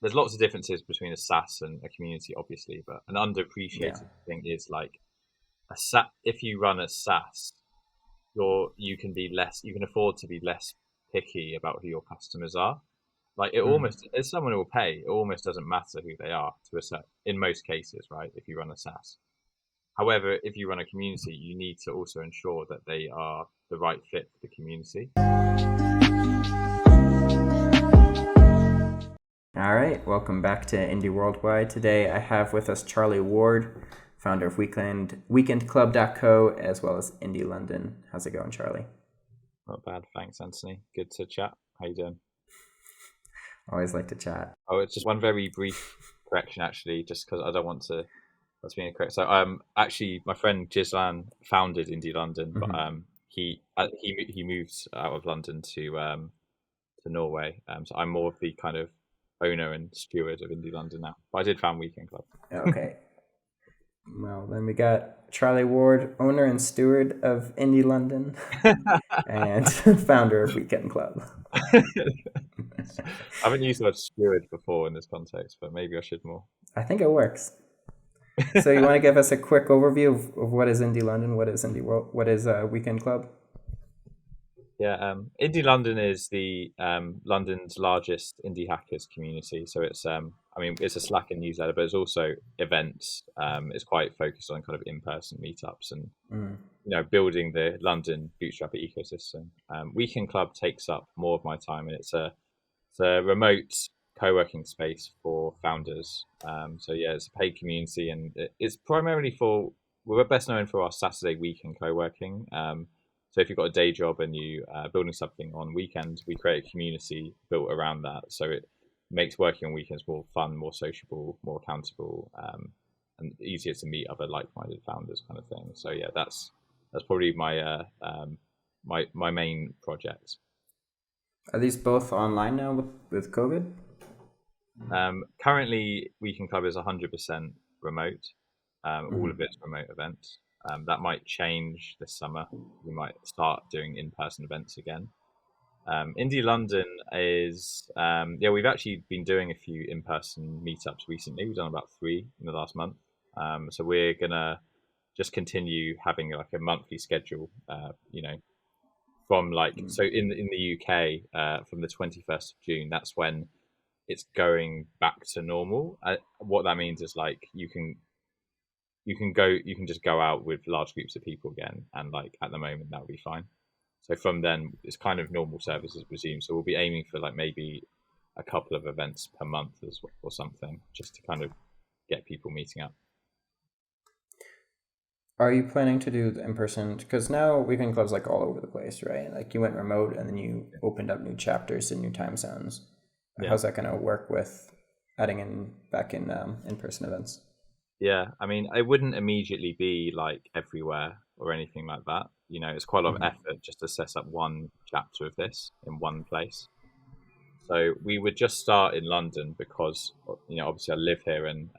there's lots of differences between a SaaS and a community, obviously, but an Yeah. underappreciated thing is like if you run a SaaS, you can be less, you can afford to be less picky about who your customers are. Like it Mm. almost, as someone who will pay, it almost doesn't matter who they are to a set in most cases, right? If you run a SaaS. However, if you run a community, you need to also ensure that they are the right fit for the community. All right, welcome back to Indie Worldwide. Today I have with us Charlie Ward, founder of weekendclub.co, as well as Indie London. How's it going, Charlie? Not bad, thanks, Anthony. Good to chat. How you doing? Always like to chat. Oh, it's just one very brief correction, actually, just because I don't want to. That's being incorrect. So, actually, my friend Gislan founded Indie London, but Mm-hmm. he moved out of London to Norway. So I'm more of the kind of owner and steward of Indie London now. But I did found Weekend Club. Okay. Well, then we got Charlie Ward, owner and steward of Indie London, and founder of Weekend Club. I haven't used the word steward before in this context, but maybe I should more. I think it works. So you want to give us a quick overview of what is Indie London, what is Indie World, what is Weekend Club? Yeah, Indie London is the London's largest indie hackers community. So it's, I mean, it's a Slack and newsletter, but it's also events. It's quite focused on kind of in-person meetups and Mm. building the London bootstrap ecosystem. Weekend Club takes up more of my time, and it's a remote co-working space for founders. So yeah, it's a paid community, and it's primarily for, we're best known for our Saturday weekend co-working. So if you've got a day job and you building something on weekends, we create a community built around that. So it makes working on weekends more fun, more sociable, more accountable, and easier to meet other like-minded founders, kind of thing. So yeah, that's probably my main project. Are these both online now with COVID? Currently, Weekend Club is 100% remote. All Mm-hmm. of it's remote events. That might change this summer. We might start doing in-person events again. Indie London is, yeah, we've actually been doing a few in-person meetups recently. We've done about 3 in the last month. So we're gonna just continue having like a monthly schedule. From like, so in the UK, from the 21st of June, that's when it's going back to normal. What that means is like you can just go out with large groups of people again, and like at the moment that would be fine. So from then it's kind of normal services resume. So we'll be aiming for like maybe a couple of events per month or something, just to kind of get people meeting up. Are you planning to do the in person? Because now weekend clubs like all over the place, right? Like you went remote and then you opened up new chapters in new time zones. Yeah. How's that going to work with adding back in person events? Yeah, I mean, it wouldn't immediately be like everywhere or anything like that. It's quite a lot of Mm-hmm. effort just to set up one chapter of this in one place. So we would just start in London because obviously I live here, and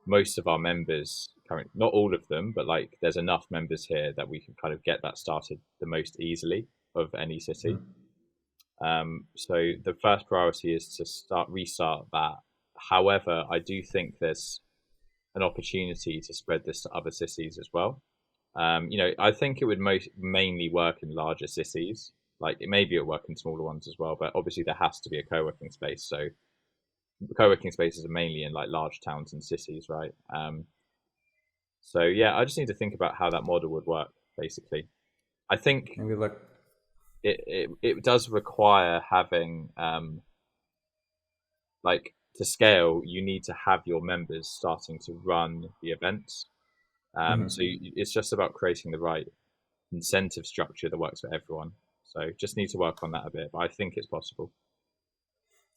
most of our members current, not all of them, but like there's enough members here that we can kind of get that started the most easily of any city. So the first priority is to restart that. However, I do think there's an opportunity to spread this to other cities as well. I think it would mainly work in larger cities. Like maybe it'll work in smaller ones as well, but obviously there has to be a co-working space. So co-working spaces are mainly in like large towns and cities, right? So yeah, I just need to think about how that model would work. Basically, I think Maybe look. it does require having like to scale. You need to have your members starting to run the events. So Mm-hmm. it's just about creating the right incentive structure that works for everyone. So just need to work on that a bit, but I think it's possible.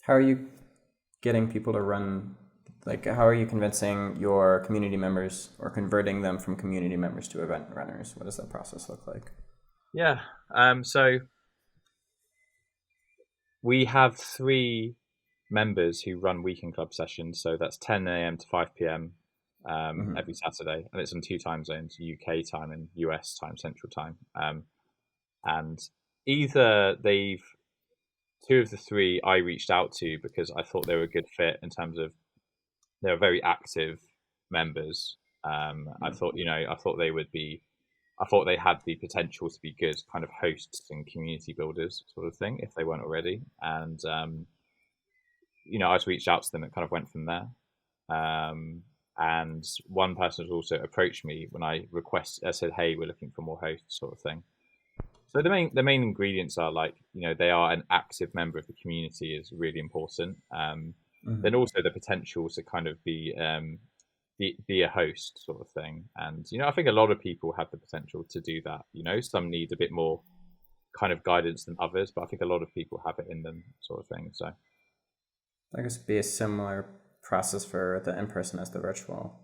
How are you getting people to run? Like, how are you convincing your community members or converting them from community members to event runners? What does that process look like? Yeah. So we have 3 members who run weekend club sessions. So that's 10 a.m. to 5 p.m. Mm-hmm. Every Saturday, and it's on 2 time zones: UK time and US time, Central time. And either they've two of the three I reached out to because I thought they were a good fit in terms of they were very active members. I thought, I thought they would be. I thought they had the potential to be good kind of hosts and community builders sort of thing if they weren't already. And I just reached out to them and kind of went from there. And one person has also approached me when I said, "Hey, we're looking for more hosts," sort of thing. So the main ingredients are like they are an active member of the community is really important. Then also the potential to kind of be a host sort of thing, and I think a lot of people have the potential to do that. Some need a bit more kind of guidance than others, but I think a lot of people have it in them, sort of thing. So I guess it'd be a similar process for the in-person as the virtual.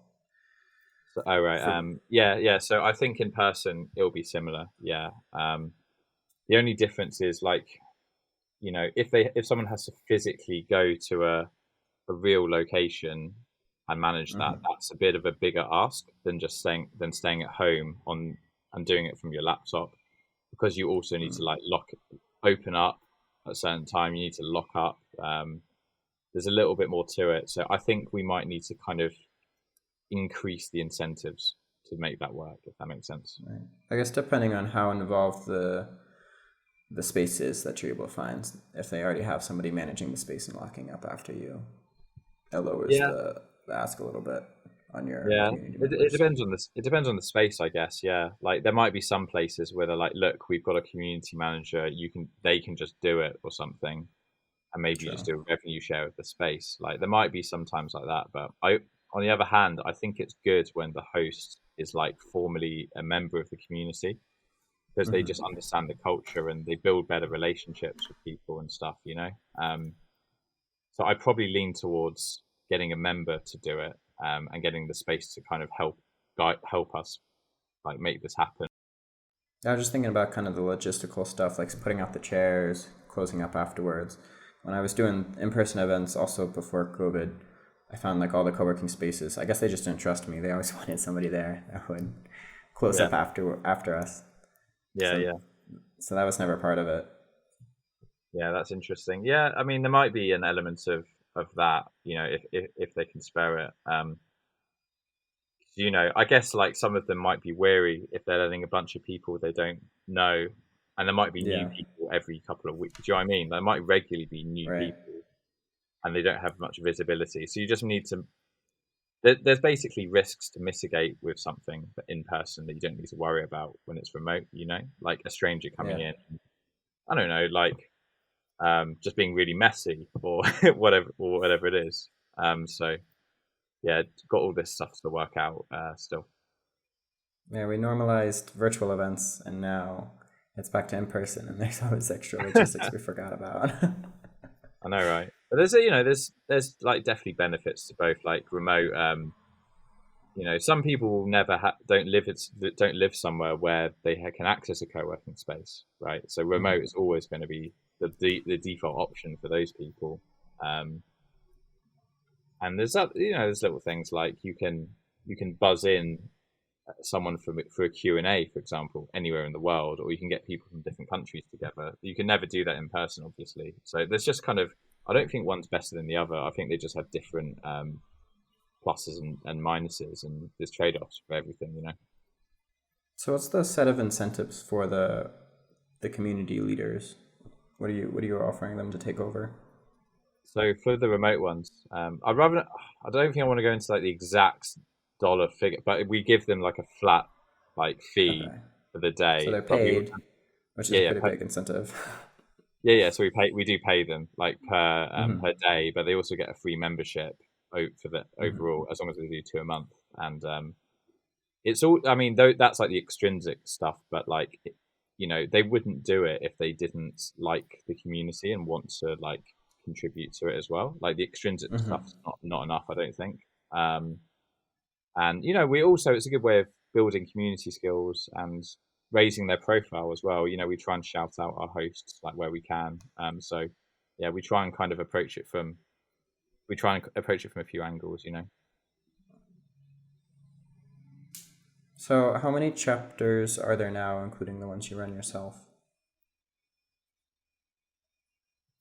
oh right, yeah. So I think in person it'll be similar. Yeah. The only difference is like if someone has to physically go to a real location and manage that, that's a bit of a bigger ask than just staying at home and doing it from your laptop, because you also need to like open up at a certain time. You need to lock up. There's a little bit more to it, so I think we might need to kind of increase the incentives to make that work, if that makes sense. Right. I guess depending on how involved the space is that you're able to find, if they already have somebody managing the space and locking up after you, it lowers the ask a little bit on your community members. It depends on this. It depends on the space, I guess. Yeah, like there might be some places where they're like, "Look, we've got a community manager. They can just do it or something, and maybe you just do a revenue share of the space." Like there might be sometimes like that, but on the other hand, I think it's good when the host is like formally a member of the community, because they just understand the culture and they build better relationships with people and stuff. So I probably lean towards getting a member to do it, and getting the space to kind of help us like make this happen. I was just thinking about kind of the logistical stuff, like putting out the chairs, closing up afterwards. When I was doing in-person events also before COVID, I found like all the co-working spaces, I guess they just didn't trust me. They always wanted somebody there that would close up after us. So that was never part of it. Yeah, that's interesting. Yeah, I mean, there might be an element of that, if they can spare it. I guess like some of them might be wary if they're letting a bunch of people they don't know, and there might be new people every couple of weeks. Do you know what I mean? There might regularly be new people, and they don't have much visibility. So you just need to. There's basically risks to mitigate with something in person that you don't need to worry about when it's remote. Like a stranger coming in. I don't know, like just being really messy or whatever it is. So yeah, got all this stuff to work out still. Yeah, we normalized virtual events, and now it's back to in person, and there's all this extra logistics we forgot about. I know, right? But there's like definitely benefits to both, like remote. Some people never don't live somewhere where they can access a co-working space, right? So remote is always going to be the default option for those people. And there's little things like you can buzz in someone for a Q&A, for example, anywhere in the world, or you can get people from different countries together. You can never do that in person, obviously. So there's just kind of, I don't think one's better than the other. I think they just have different pluses and minuses, and there's trade-offs for everything. So what's the set of incentives for the community leaders? What are you offering them to take over? So for the remote ones, I don't think I want to go into like the exact dollar figure, but we give them like a flat like fee for the day. So they're paid, which is a pretty big incentive. Yeah. So we do pay them like per day, but they also get a free membership for the overall, as long as they do 2 a month. And it's all, I mean, that's like the extrinsic stuff, but like they wouldn't do it if they didn't like the community and want to like contribute to it as well. Like the extrinsic stuff's not enough, I don't think. And we also, it's a good way of building community skills and raising their profile as well. We try and shout out our hosts like where we can. So yeah, we try and kind of approach it from a few angles. So how many chapters are there now, including the ones you run yourself?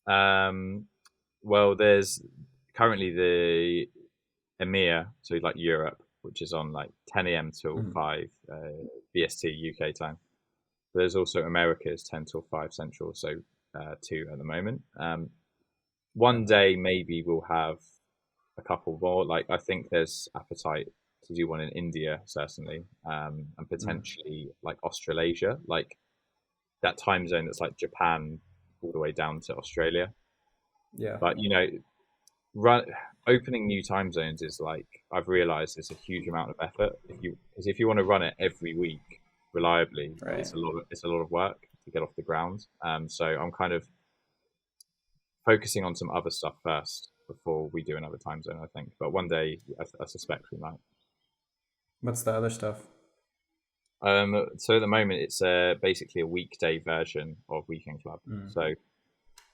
Um, well, there's currently the EMEA, so like Europe, which is on like 10 a.m. till Mm. 5 BST UK time. There's also America's 10 till 5 Central, so 2 at the moment. One Okay. day maybe we'll have a couple more. Like I think there's appetite to do one in India certainly, and Mm. potentially like Australasia, like that time zone that's like Japan all the way down to Australia. Yeah. But run opening new time zones is like I've realized it's a huge amount of effort. If you want to run it every week reliably, Right. it's a lot of work to get off the ground. So I'm kind of focusing on some other stuff first before we do another time zone, I think. But one day, I suspect we might. What's the other stuff? So at the moment, it's basically a weekday version of Weekend Club. Mm. So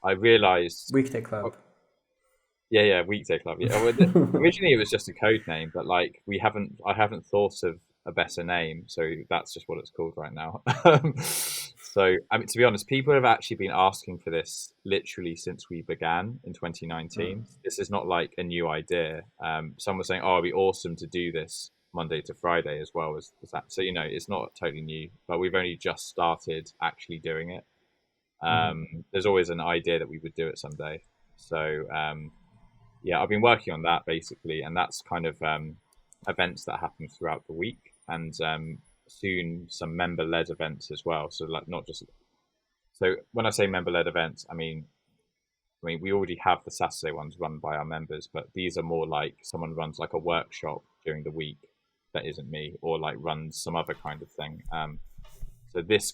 I realized, Weekday oh, club. yeah, Weekday Club. Yeah, well, originally it was just a code name, but like I haven't thought of a better name, so that's just what it's called right now. So I mean, to be honest, people have actually been asking for this literally since we began in Mm. 2019. This is not like a new idea. Someone was saying, "Oh, it'd be awesome to do this Monday to Friday as well as that." So it's not totally new, but we've only just started actually doing it. Mm-hmm. There's always an idea that we would do it someday. So yeah, I've been working on that basically, and that's kind of events that happen throughout the week, and soon some member-led events as well. So like not just so when I say member-led events, I mean we already have the Saturday ones run by our members, but these are more like someone runs like a workshop during the week that isn't me, or like runs some other kind of thing. So this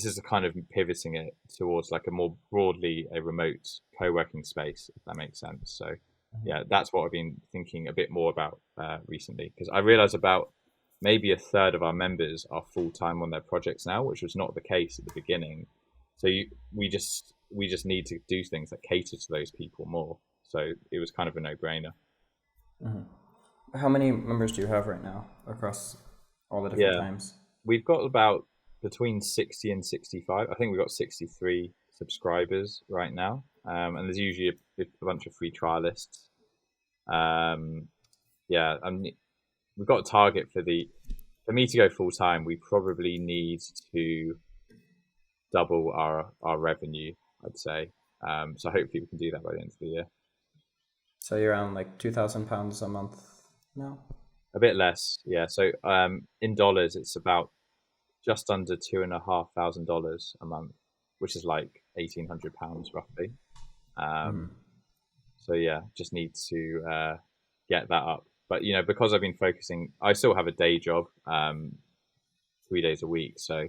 is a kind of pivoting it towards like a more broadly a remote co-working space, if that makes sense. So yeah, that's what I've been thinking a bit more about recently, because I realize about maybe a third of our members are full-time on their projects now, which was not the case at the beginning. So we just need to do things that cater to those people more. So it was kind of a no-brainer. How many members do you have right now across all the different Yeah, times? we've got about between 60 and 65. I think we've got 63 subscribers right now. And there's usually a bunch of free trialists. Um, yeah, and we've got a target for me to go full time, we probably need to double our revenue, I'd say. So hopefully we can do that by the end of the year. So you're around like £2,000 a month now. A bit less, yeah. So in dollars, it's about just under $2,500 a month, which is like £1,800 roughly. Um, so yeah, just need to get that up. But because I've been focusing, I still have a day job, 3 days a week, so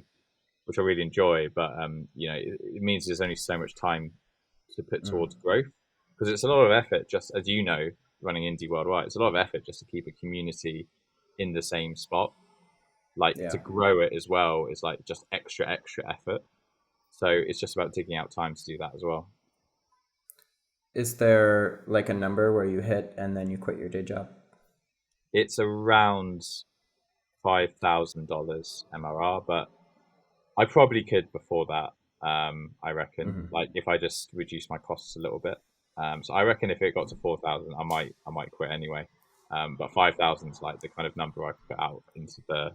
which I really enjoy. But it means there's only so much time to put towards growth, because it's a lot of effort. Just as you know, running indie worldwide, it's a lot of effort just to keep a community in the same spot. Like Yeah. to grow it as well is like just extra effort. So it's just about digging out time to do that as well. Is there like a number where you hit and then you quit your day job? It's around $5,000 MRR, but I probably could before that. I reckon, like if I just reduce my costs a little bit. So I reckon if it got to 4,000, I might quit anyway. But 5,000 is like the kind of number I put out into the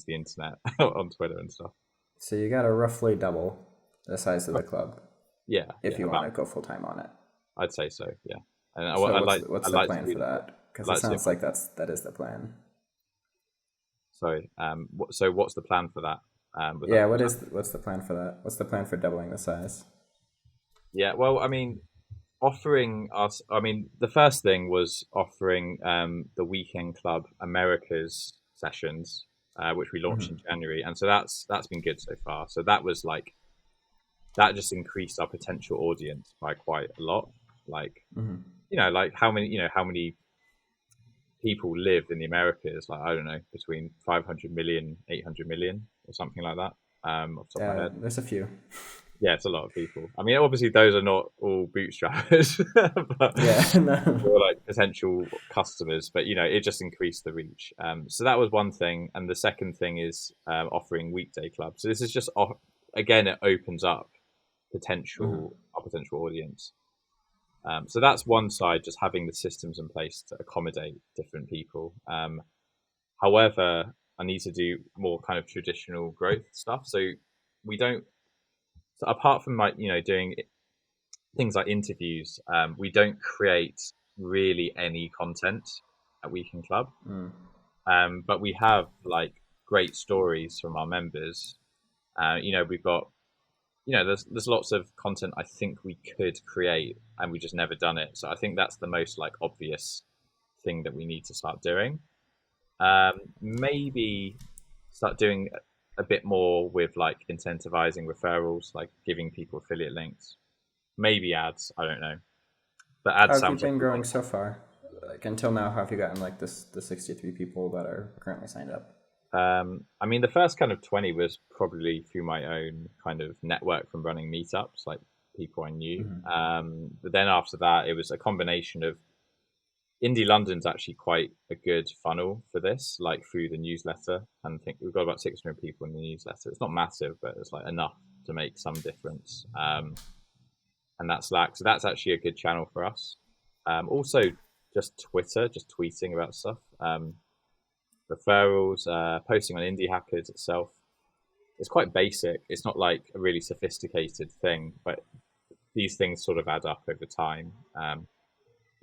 internet on Twitter and stuff. So you got to roughly double the size of the club Yeah, if yeah, you want about to go full time on it. I'd say so. Yeah, and So what's I'd the like to plan do for that. that? I'd Because it like to do sounds like that is the plan. Sorry. So what's the plan for that? Yeah. What's the plan for that? What's the plan for doubling the size? Yeah. Well, I mean, offering us. I mean, the first thing was offering the Weekend Club Americas sessions, which we launched in January, and so that's been good so far. So that was like that just increased our potential audience by quite a lot. Like like how many people live in the Americas, like I don't know, between 500 million, 800 million, or something like that, off the top of my head. There's a few. Yeah, it's a lot of people. I mean, obviously those are not all bootstrappers, but Yeah. No. or like potential customers. But it just increased the reach. So that was one thing, and the second thing is offering weekday clubs. So this is just again, it opens up potential our potential audience. So that's one side, just having the systems in place to accommodate different people. However, I need to do more kind of traditional growth stuff. So we don't, so apart from like, doing things like interviews, we don't create really any content at Weekend Club. But we have like great stories from our members. We've got, there's lots of content I think we could create and we just never done it. So I think that's the most like obvious thing that we need to start doing. Maybe start doing a bit more with like incentivizing referrals, like giving people affiliate links, maybe ads. I don't know, but How ads have you sounds like been growing so far? Like until now, how have you gotten like the 63 people that are currently signed up? I mean, the first kind of 20 was probably through my own kind of network from running meetups, like people I knew. But then after that, it was a combination of Indie London's actually quite a good funnel for this, like through the newsletter. And I think we've got about 600 people in the newsletter. It's not massive, but it's like enough to make some difference. And that's Slack. So that's actually a good channel for us. Also, just Twitter, just tweeting about stuff. Referrals, posting on Indie Hackers itself. It's quite basic. It's not like a really sophisticated thing, but these things sort of add up over time.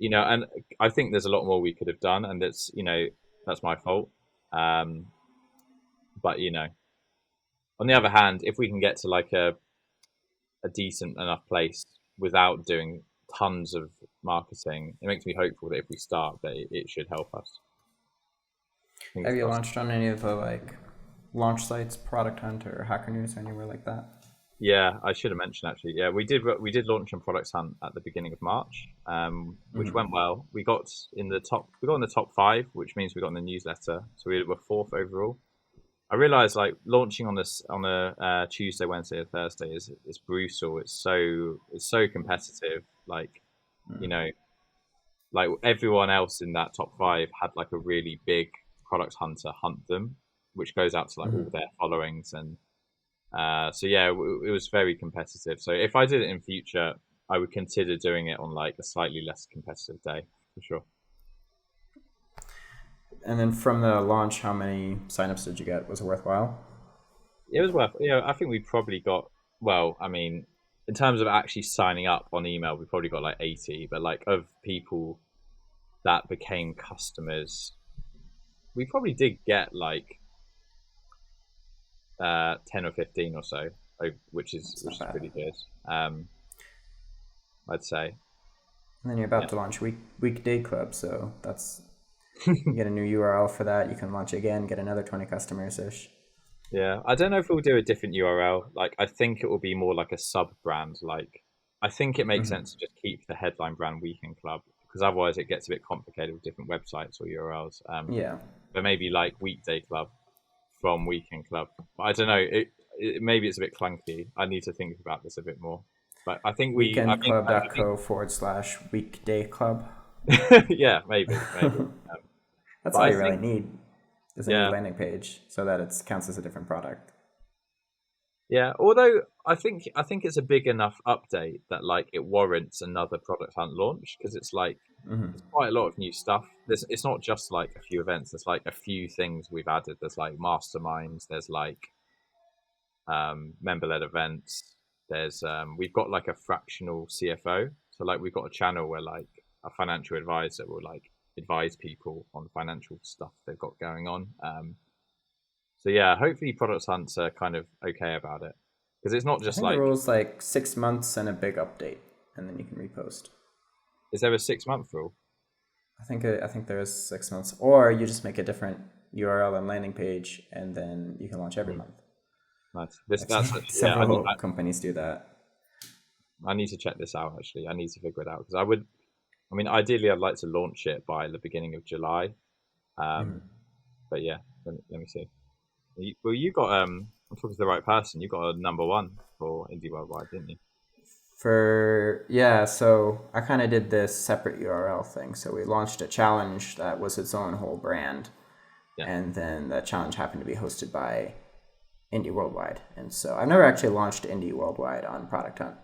And I think there's a lot more we could have done, and that's my fault. But on the other hand, if we can get to like a decent enough place without doing tons of marketing, it makes me hopeful that if we start, that it should help us. Have you launched on any of the like launch sites, Product Hunt or Hacker News or anywhere like that? Yeah, I should have mentioned actually. Yeah, we did launch on productshunt at the beginning of March, which went well. We got in the top 5, which means we got in the newsletter. So we were 4th overall. I realized like launching on a Tuesday, Wednesday, or Thursday is brutal. It's so competitive. Like, like everyone else in that top 5 had like a really big product hunter hunt them, which goes out to like all their followings. And so yeah, it was very competitive. So if I did it in future, I would consider doing it on like a slightly less competitive day for sure. And then from the launch, how many signups did you get? Was it worthwhile? It was worth. I think we probably got. Well, I mean, in terms of actually signing up on email, we probably got like 80. But like of people that became customers, we probably did get like 10 or 15 or so, which is pretty good. I'd say. And then you're about to launch weekday club, so that's you get a new URL for that. You can launch again, get another 20 customers ish. Yeah, I don't know if we'll do a different URL. Like, I think it will be more like a sub brand. Like, I think it makes sense to just keep the headline brand Weekend Club, because otherwise it gets a bit complicated with different websites or URLs. But maybe like Weekday Club from Weekend Club. But I don't know. Maybe it's a bit clunky. I need to think about this a bit more. But I think weekendclub.co/weekday club. Yeah, maybe. That's all you really need. Is a new landing page so that it counts as a different product. Yeah, although I think it's a big enough update that like it warrants another product hunt launch, because it's like there's quite a lot of new stuff. It's not just like a few events. There's like a few things we've added. There's like masterminds. There's like member-led events. There's we've got like a fractional CFO. So like we've got a channel where like a financial advisor will like advise people on financial stuff they've got going on. So yeah, hopefully product hunts are kind of okay about it, because it's not just I think the rule's like 6 months and a big update, and then you can repost. Is there a 6-month rule? I think there is 6 months, or you just make a different URL and landing page, and then you can launch every month. Nice. Several companies do that. I need to check this out. Actually, I need to figure it out, because ideally, I'd like to launch it by the beginning of July. But yeah, let me see. Well, you got I'm talking to the right person. You got a number 1 for Indie Worldwide, didn't you? So I kind of did this separate URL thing. So we launched a challenge that was its own whole brand, and then that challenge happened to be hosted by Indie Worldwide. And so I've never actually launched Indie Worldwide on Product Hunt.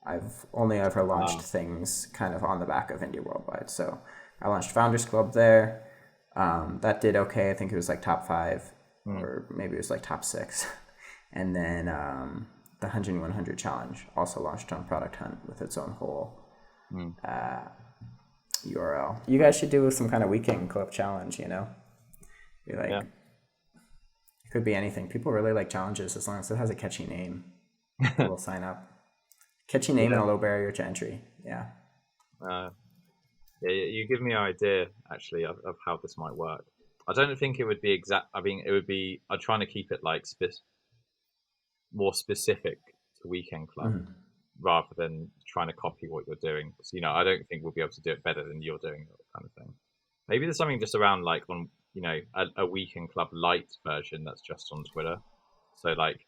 I've only ever launched things kind of on the back of Indie Worldwide. So I launched Founders Club there. That did okay. I think it was like top 5, or maybe it was like top 6. And then the 100 challenge also launched on Product Hunt with its own whole URL. You guys should do some kind of weekend club challenge, you know? You're like, it could be anything. People really like challenges as long as it has a catchy name. People will sign up. Catchy name and a low barrier to entry. Yeah. You give me an idea actually of how this might work. I don't think it would be exact. I mean, it would be. I'm trying to keep it like more specific to Weekend Club rather than trying to copy what you're doing. So, you know, I don't think we'll be able to do it better than you're doing, kind of thing. Maybe there's something just around like on, you know, a Weekend Club light version that's just on Twitter. So like,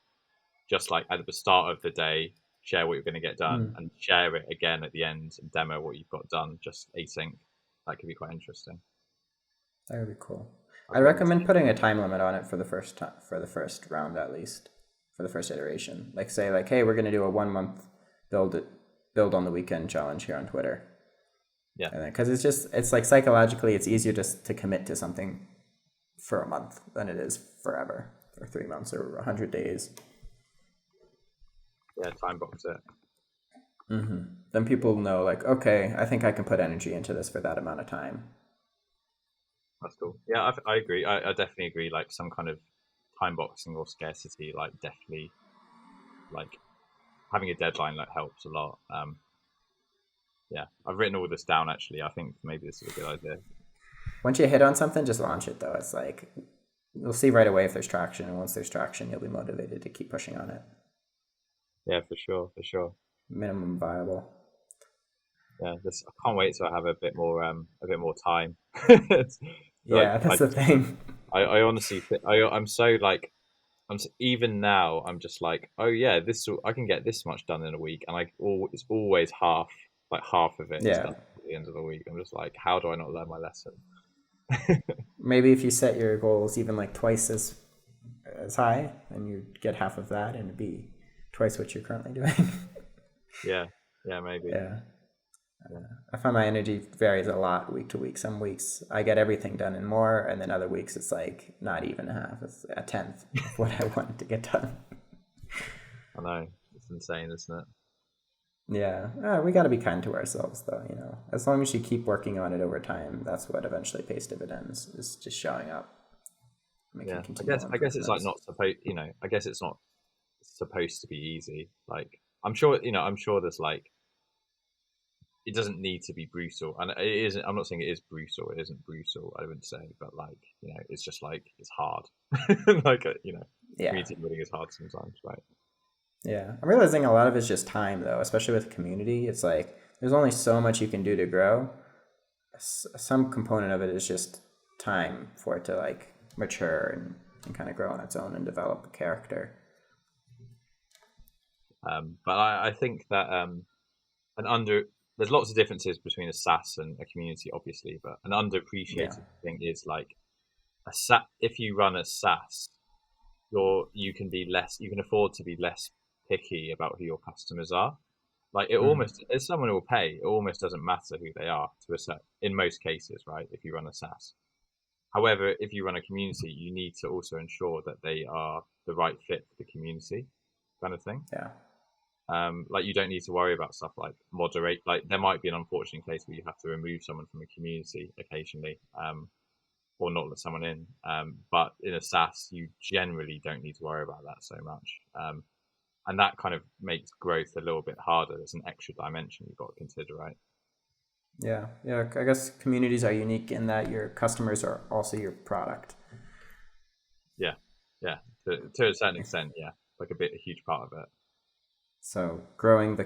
just like at the start of the day, share what you're going to get done and share it again at the end and demo what you've got done, just async. That could be quite interesting. That would be cool. I recommend putting a time limit on it for the first round, at least for the first iteration. Like say like, hey, we're going to do a 1 month build on the weekend challenge here on Twitter. Yeah. Because it's like psychologically, it's easier to commit to something for a month than it is forever, or 3 months, or 100 days. Yeah, time box it. Then people know, like, okay, I think I can put energy into this for that amount of time. That's cool. Yeah, I agree. I definitely agree. Like some kind of time boxing or scarcity, like definitely, like having a deadline like helps a lot. Yeah, I've written all this down actually. I think maybe this is a good idea. Once you hit on something, just launch it though. It's like you'll see right away if there's traction, and once there's traction, you'll be motivated to keep pushing on it. Yeah, for sure. Minimum viable. Yeah, I can't wait till I have a bit more time. Yeah, that's the thing. I honestly, I'm so like, even now I'm just like, oh yeah, I can get this much done in a week, and it's always half of it is done at the end of the week. I'm just like, how do I not learn my lesson? Maybe if you set your goals even like twice as high, and you get half of that, and it'd be twice what you're currently doing. Yeah, maybe. Yeah. I find my energy varies a lot week to week. Some weeks I get everything done and more, and then other weeks it's like not even half. It's a tenth of what I wanted to get done. I know. It's insane, isn't it? Yeah. We got to be kind to ourselves, though. You know, as long as you keep working on it over time, that's what eventually pays dividends. Is just showing up. Yeah. I guess it's like not supposed. You know, I guess it's not supposed to be easy. Like I'm sure there's like. It doesn't need to be brutal, and it isn't. I'm not saying it is brutal. It isn't brutal. I wouldn't say, but like, you know, it's just like it's hard. Like, you know, community building is hard sometimes, right? Yeah, I'm realizing a lot of it's just time, though, especially with community. It's like there's only so much you can do to grow. Some component of it is just time for it to like mature and kind of grow on its own and develop a character. But I think that there's lots of differences between a SaaS and a community, obviously, but an underappreciated thing is like if you run a SaaS, you can afford to be less picky about who your customers are. Like it almost, as someone who will pay, it almost doesn't matter who they are in most cases, right? If you run a SaaS. However, if you run a community, you need to also ensure that they are the right fit for the community, kind of thing. Yeah. Like you don't need to worry about stuff like moderate. Like there might be an unfortunate case where you have to remove someone from a community occasionally, or not let someone in. But in a SaaS, you generally don't need to worry about that so much. And that kind of makes growth a little bit harder. There's an extra dimension you've got to consider, right? Yeah. I guess communities are unique in that your customers are also your product. Yeah. To a certain extent, yeah, like a huge part of it. So growing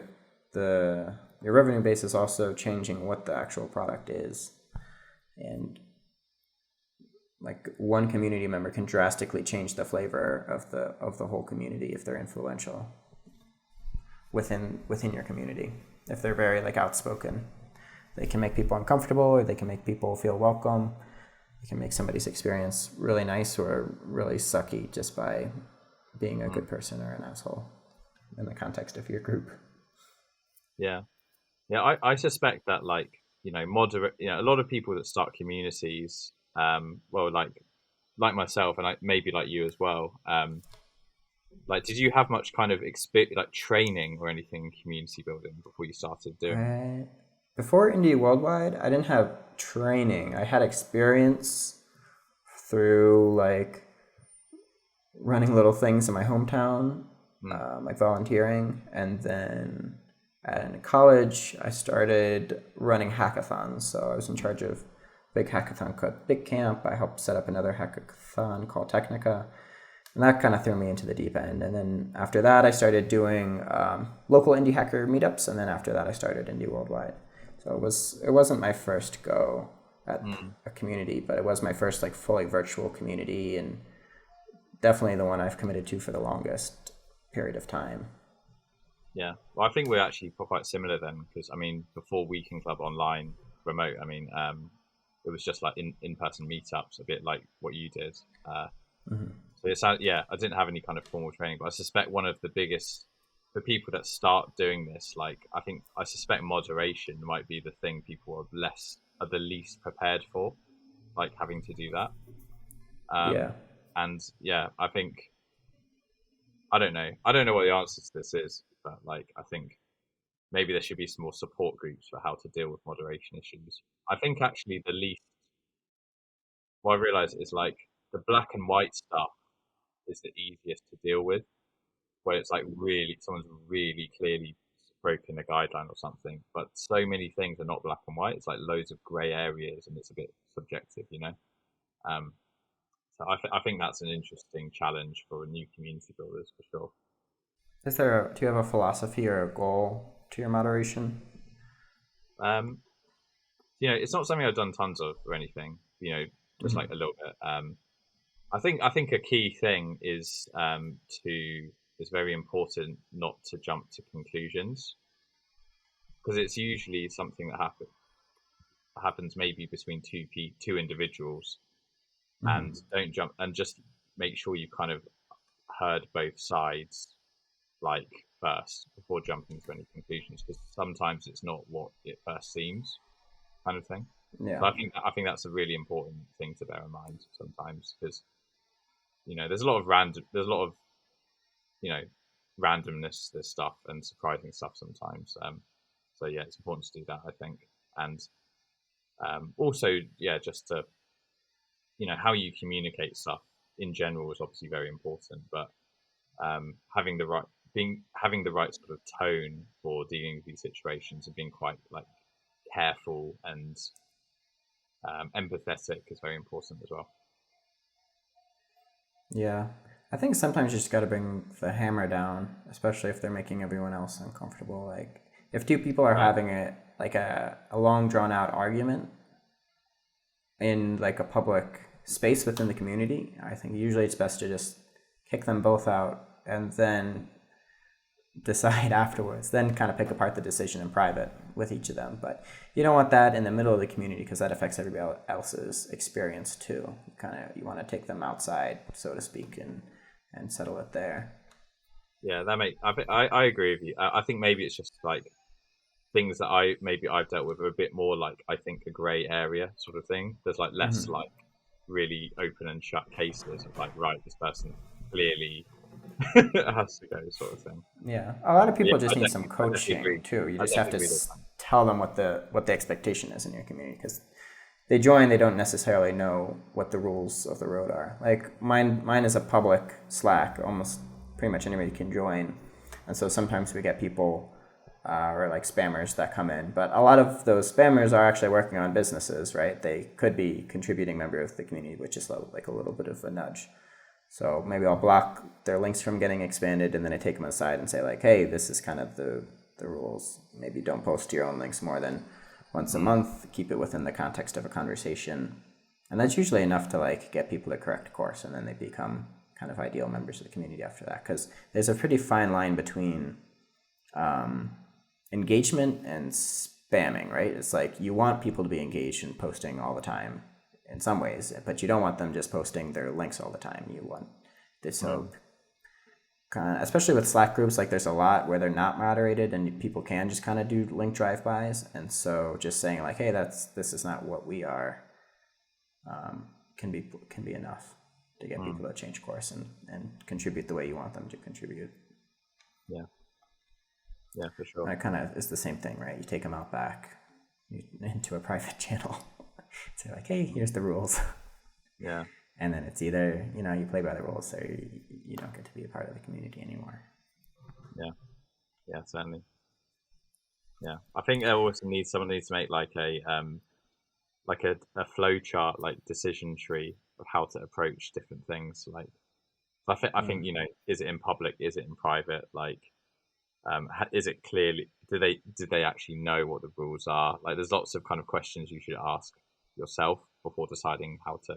your revenue base is also changing what the actual product is, and like one community member can drastically change the flavor of the whole community if they're influential within your community. If they're very like outspoken, they can make people uncomfortable, or they can make people feel welcome. They can make somebody's experience really nice or really sucky just by being a good person or an asshole in the context of your group. Yeah. Yeah, I suspect that like, moderate, a lot of people that start communities, well, like myself and maybe like you as well. Like, did you have much kind of like training or anything in community building before you started doing it? I Before Indie Worldwide, I didn't have training. I had experience through like running little things in my hometown, Mm, like volunteering, and then in college I started running hackathons. So I was in charge of a big hackathon called Big Camp. I helped set up another hackathon called Technica, and that kind of threw me into the deep end. And then after that, I started doing local indie hacker meetups, and then after that, I started Indie Worldwide. So it wasn't my first go at mm. a community, but it was my first like fully virtual community, and definitely the one I've committed to for the longest period of time. Yeah. Well, I think we're actually quite similar then, because I mean, before Weekend Club Online remote, I mean, it was just like in-person meetups, a bit like what you did. So yeah, I didn't have any kind of formal training, but I suspect one of the biggest for people that start doing this, like I suspect moderation might be the thing people are the least prepared for, like having to do that. Yeah. And yeah, I don't know what the answer to this is, but like I think maybe there should be some more support groups for how to deal with moderation issues. I think actually the least what I realize is like the black and white stuff is the easiest to deal with, where it's like really someone's really clearly broken a guideline or something. But so many things are not black and white. It's like loads of grey areas, and it's a bit subjective, you know. Um, so I think that's an interesting challenge for new community builders for sure. Do you have a philosophy or a goal to your moderation? Um, it's not something I've done tons of or anything. Just like a little bit. I think a key thing is to is very important not to jump to conclusions, because it's usually something that happens maybe between two individuals, and don't jump and just make sure you kind of heard both sides like first before jumping to any conclusions, because sometimes it's not what it first seems, kind of thing. So Yeah. I think that's a really important thing to bear in mind sometimes, because there's a lot of you know randomness, there's stuff and surprising stuff sometimes. So yeah, it's important to do that, I think. And also, yeah, just to how you communicate stuff in general is obviously very important, but having the right sort of tone for dealing with these situations and being quite like careful and empathetic is very important as well. Yeah. I think sometimes you just got to bring the hammer down, especially if they're making everyone else uncomfortable. Like, if two people are Right. having a long drawn out argument in like a public space within the community, I think usually it's best to just kick them both out and then decide afterwards, then kind of pick apart the decision in private with each of them. But you don't want that in the middle of the community, because that affects everybody else's experience too. You want to take them outside, so to speak, and settle it there. Yeah, I agree with you. I think maybe it's just like things that I've dealt with are a bit more like, I think, a grey area sort of thing. There's like less like really open and shut cases of like, right, this person clearly has to go, sort of thing. Yeah, a lot of But yeah, people just need some I definitely agree. coaching too. You I just have definitely to agree that. tell them what the expectation is in your community, because they join, they don't necessarily know what the rules of the road are. Like mine is a public Slack, almost pretty much anybody can join, and so sometimes we get people or like spammers that come in, but a lot of those spammers are actually working on businesses, right? They could be contributing members of the community, which is like a little bit of a nudge. So maybe I'll block their links from getting expanded, and then I take them aside and say like, hey, this is kind of the rules. Maybe don't post your own links more than once a Mm. month. Keep it within the context of a conversation, and that's usually enough to like get people to correct course, and then they become kind of ideal members of the community after that. Because there's a pretty fine line between engagement and spamming, right? It's like you want people to be engaged and posting all the time in some ways, but you don't want them just posting their links all the time. You want this Mm. especially with Slack groups, like there's a lot where they're not moderated and people can just kind of do link drive-bys. And so just saying like, hey, this is not what we are, can be enough to get people to change course and contribute the way you want them to contribute. Yeah. Yeah, for sure. And it kind of is the same thing, right? You take them out back into a private channel. Say like, hey, here's the rules. Yeah. And then it's either, you play by the rules or you don't get to be a part of the community anymore. Yeah. Yeah, certainly. Yeah. I think someone needs to make like a flow chart, like decision tree of how to approach different things. Like, I think, is it in public? Is it in private? Like, is it clearly, did they actually know what the rules are? Like, there's lots of kind of questions you should ask yourself before deciding how to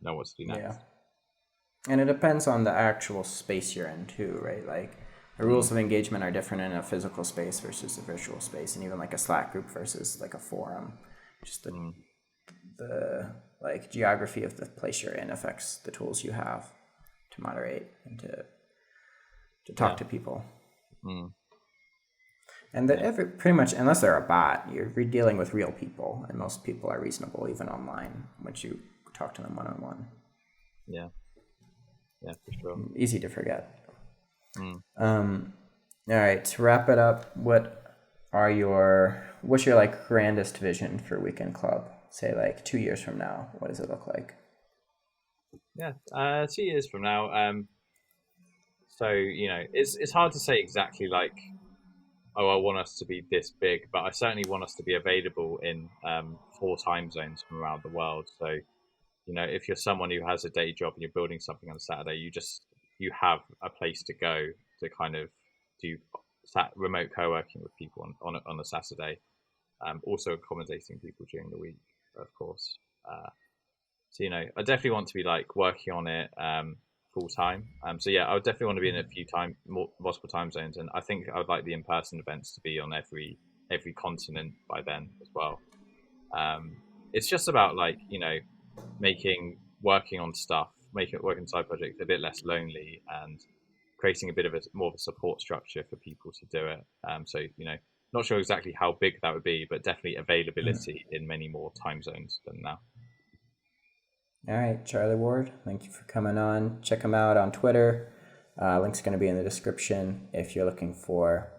know what to do next. Yeah. And it depends on the actual space you're in too, right? Like the rules of engagement are different in a physical space versus a virtual space, and even like a Slack group versus like a forum. Just the like geography of the place you're in affects the tools you have to moderate and to talk to people. And pretty much, unless they're a bot, you're dealing with real people, and most people are reasonable even online once you talk to them one-on-one. Yeah, for sure. Easy to forget. All right, to wrap it up, what's your like grandest vision for Weekend Club? Say like 2 years from now, what does it look like? Yeah, 2 years from now. So it's hard to say exactly like, oh, I want us to be this big, but I certainly want us to be available in 4 time zones from around the world. So if you're someone who has a day job and you're building something on a Saturday, you have a place to go to kind of do remote co-working with people on a Saturday. Also accommodating people during the week, of course. So I definitely want to be like working on it full time. So yeah, I would definitely want to be in a few multiple time zones, and I think I would like the in-person events to be on every continent by then as well. It's just about like making working on side projects a bit less lonely and creating a bit of more of a support structure for people to do it. So not sure exactly how big that would be, but definitely availability in many more time zones than now. All right, Charlie Ward, thank you for coming on. Check him out on Twitter. Link's going to be in the description. If you're looking for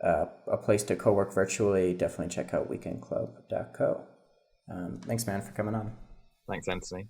a place to co-work virtually, definitely check out weekendclub.co. Thanks, man, for coming on. Thanks, Anthony.